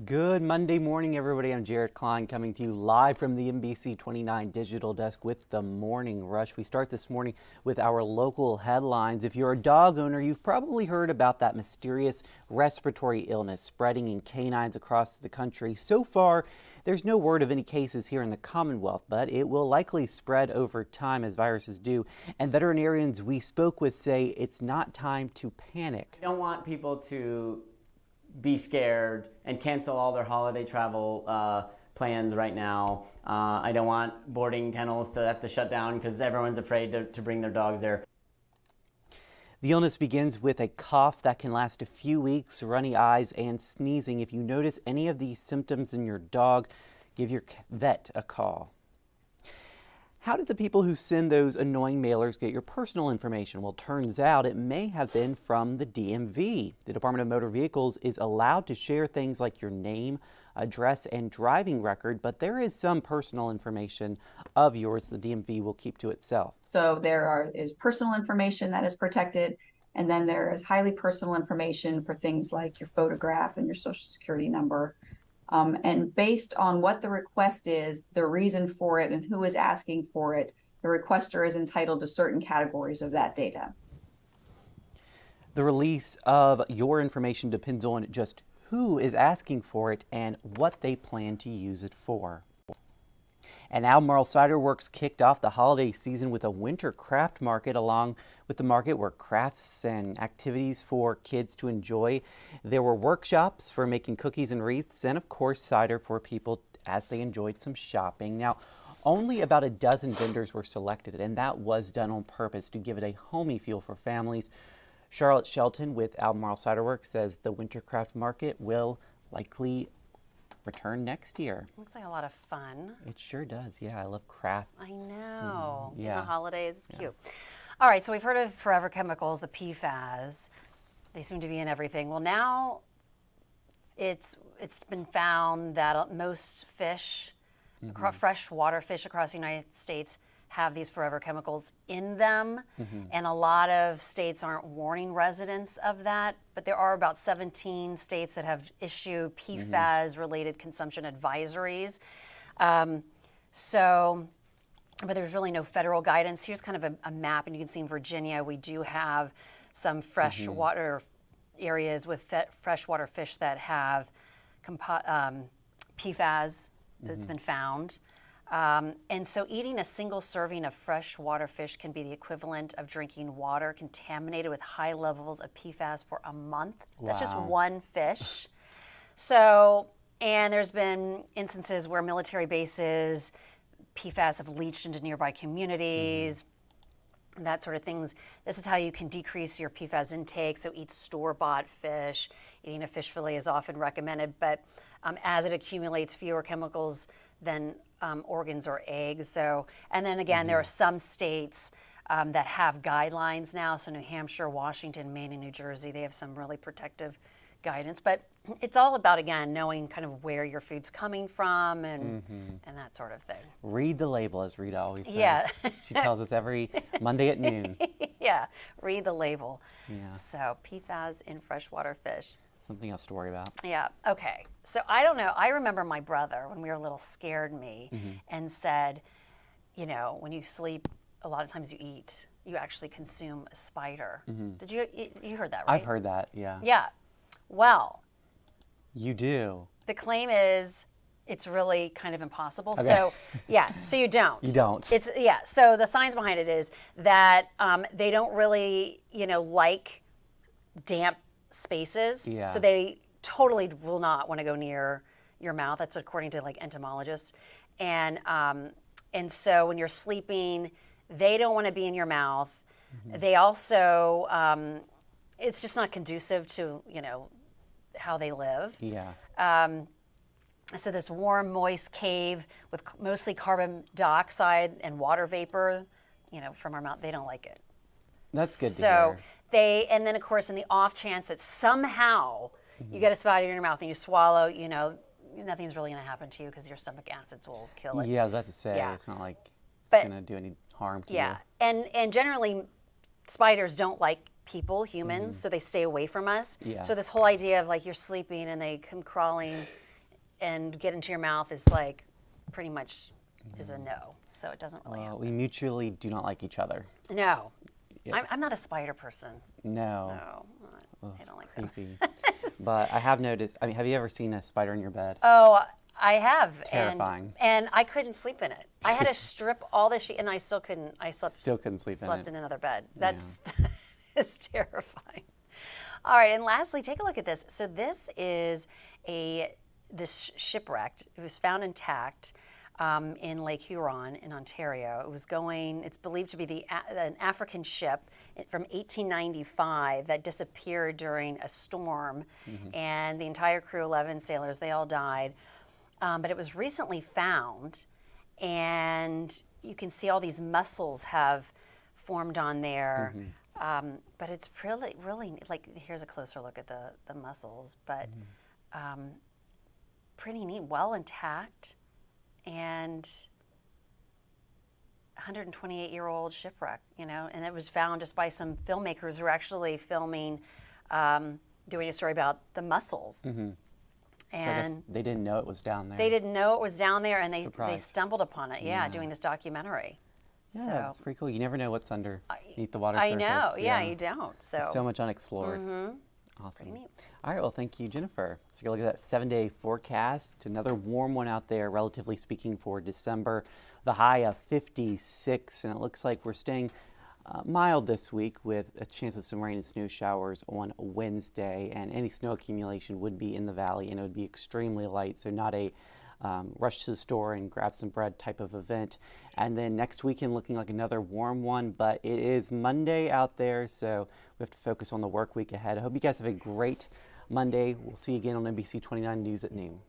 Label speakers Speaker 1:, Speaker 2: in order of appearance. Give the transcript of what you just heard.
Speaker 1: Good Monday morning, everybody. I'm Jared Klein coming to you live from the NBC29 Digital Desk with the Morning Rush. We start this morning with our local headlines. If you're a dog owner, you've probably heard about that mysterious respiratory illness spreading in canines across the country. So far, there's no word of any cases here in the Commonwealth, but it will likely spread over time as viruses do. And veterinarians we spoke with say it's not time to panic.
Speaker 2: I don't want people to be scared and cancel all their holiday travel plans right now. I don't want boarding kennels to have to shut down because everyone's afraid to bring their dogs there.
Speaker 1: The illness begins with a cough that can last a few weeks, runny eyes, and sneezing. If you notice any of these symptoms in your dog, give your vet a call. How did the people who send those annoying mailers get your personal information? Well, turns out it may have been from the DMV. The Department of Motor Vehicles is allowed to share things like your name, address, and driving record, but there is some personal information of yours the DMV will keep to itself.
Speaker 3: So is personal information that is protected, and then there is highly personal information for things like your photograph and your social security number. And based on what the request is, the reason for it, and who is asking for it, the requester is entitled to certain categories of that data.
Speaker 1: The release of your information depends on just who is asking for it and what they plan to use it for. And Albemarle Cider Works kicked off the holiday season with a winter craft market. Along with the market were crafts and activities for kids to enjoy. There were workshops for making cookies and wreaths, and of course cider for people as they enjoyed some shopping. Now, only about a dozen vendors were selected, and that was done on purpose to give it a homey feel for families. Charlotte Shelton with Albemarle Cider Works says the winter craft market will likely return next year.
Speaker 4: Looks like a lot of fun.
Speaker 1: It sure does. Yeah, I love crafts.
Speaker 4: I know.
Speaker 1: Yeah.
Speaker 4: In the holidays, it's cute. All right, so we've heard of forever chemicals, the PFAS. They seem to be in everything. Well, now it's been found that most fish, freshwater fish across the United States, have these forever chemicals in them, and a lot of states aren't warning residents of that, but there are about 17 states that have issued PFAS-related consumption advisories. But there's really no federal guidance. Here's kind of a map, and you can see in Virginia, we do have some freshwater areas with freshwater fish that have PFAS that's been found. And so eating a single serving of freshwater fish can be the equivalent of drinking water contaminated with high levels of PFAS for a month. That's just one fish. So, and there's been instances where military bases, PFAS have leached into nearby communities, that sort of things. This is how you can decrease your PFAS intake. So eat store-bought fish. Eating a fish fillet is often recommended, but as it accumulates, fewer chemicals than organs or eggs. So, and then again, there are some states that have guidelines now. So New Hampshire, Washington, Maine, and New Jersey, they have some really protective guidance. But it's all about, again, knowing kind of where your food's coming from and that sort of thing.
Speaker 1: Read the label, as Rita always says.
Speaker 4: Yeah.
Speaker 1: She tells us every Monday at noon.
Speaker 4: Yeah, read the label.
Speaker 1: Yeah.
Speaker 4: So PFAS in freshwater fish.
Speaker 1: Something else to worry about.
Speaker 4: Yeah, okay. So I don't know. I remember my brother, when we were little, scared me and said, you know, when you sleep, a lot of times you eat, you actually consume a spider. Did you heard that, right?
Speaker 1: I've heard that, yeah.
Speaker 4: Yeah. Well.
Speaker 1: You do?
Speaker 4: The claim is it's really kind of impossible. Okay. So, yeah, so you don't.
Speaker 1: You don't.
Speaker 4: So the science behind it is that they don't really, like damp spaces. Yeah. So they totally will not want to go near your mouth. That's according to entomologists. And so when you're sleeping, they don't want to be in your mouth. They also, it's just not conducive to, how they live.
Speaker 1: Yeah.
Speaker 4: So this warm, moist cave with mostly carbon dioxide and water vapor, from our mouth, they don't like it.
Speaker 1: That's good to hear.
Speaker 4: And then of course, in the off chance that somehow you get a spider in your mouth and you swallow, nothing's really going to happen to you because your stomach acids will kill it.
Speaker 1: Yeah, I was about to say, it's not like it's going to do any harm to you.
Speaker 4: Yeah, and generally, spiders don't like people, humans, so they stay away from us.
Speaker 1: Yeah.
Speaker 4: So this whole idea of you're sleeping and they come crawling and get into your mouth is like pretty much is a no. So it doesn't really
Speaker 1: Well,
Speaker 4: help.
Speaker 1: we mutually do not like each other.
Speaker 4: No.
Speaker 1: Yeah.
Speaker 4: I'm not a spider person.
Speaker 1: No.
Speaker 4: No, I don't like them.
Speaker 1: Creepy. But I have noticed, I mean, have you ever seen a spider in your bed?
Speaker 4: Oh, I have.
Speaker 1: Terrifying.
Speaker 4: And I couldn't sleep in it. I had to strip all the sheet, and I still couldn't. I
Speaker 1: Still couldn't sleep in
Speaker 4: slept
Speaker 1: it.
Speaker 4: in another bed. That's it's terrifying. All right, and lastly, take a look at this. So this is this shipwreck. It was found intact in Lake Huron in Ontario. It was it's believed to be an African ship from 1895 that disappeared during a storm, and the entire crew, 11 sailors, they all died. But it was recently found, and you can see all these mussels have formed on there. But it's really, like, here's a closer look at the mussels, but pretty neat, well intact, and 128-year-old shipwreck, and it was found just by some filmmakers who were actually filming, doing a story about the mussels.
Speaker 1: So I guess they didn't know it was down there.
Speaker 4: They didn't know it was down there, and they
Speaker 1: Surprised.
Speaker 4: stumbled upon it, doing this documentary.
Speaker 1: Yeah,
Speaker 4: So-
Speaker 1: that's pretty cool. You never know what's underneath the water
Speaker 4: I
Speaker 1: surface.
Speaker 4: know, yeah, you don't.
Speaker 1: So much unexplored. Awesome.
Speaker 4: Pretty neat.
Speaker 1: All right, well, thank you, Jennifer. So you're looking at that 7-day forecast. Another warm one out there, relatively speaking, for December. The high of 56, and it looks like we're staying mild this week with a chance of some rain and snow showers on Wednesday. And any snow accumulation would be in the valley, and it would be extremely light, so not a rush to the store and grab some bread type of event. And then next weekend looking like another warm one, but it is Monday out there, so we have to focus on the work week ahead. I hope you guys have a great Monday. We'll see you again on NBC29 News at noon.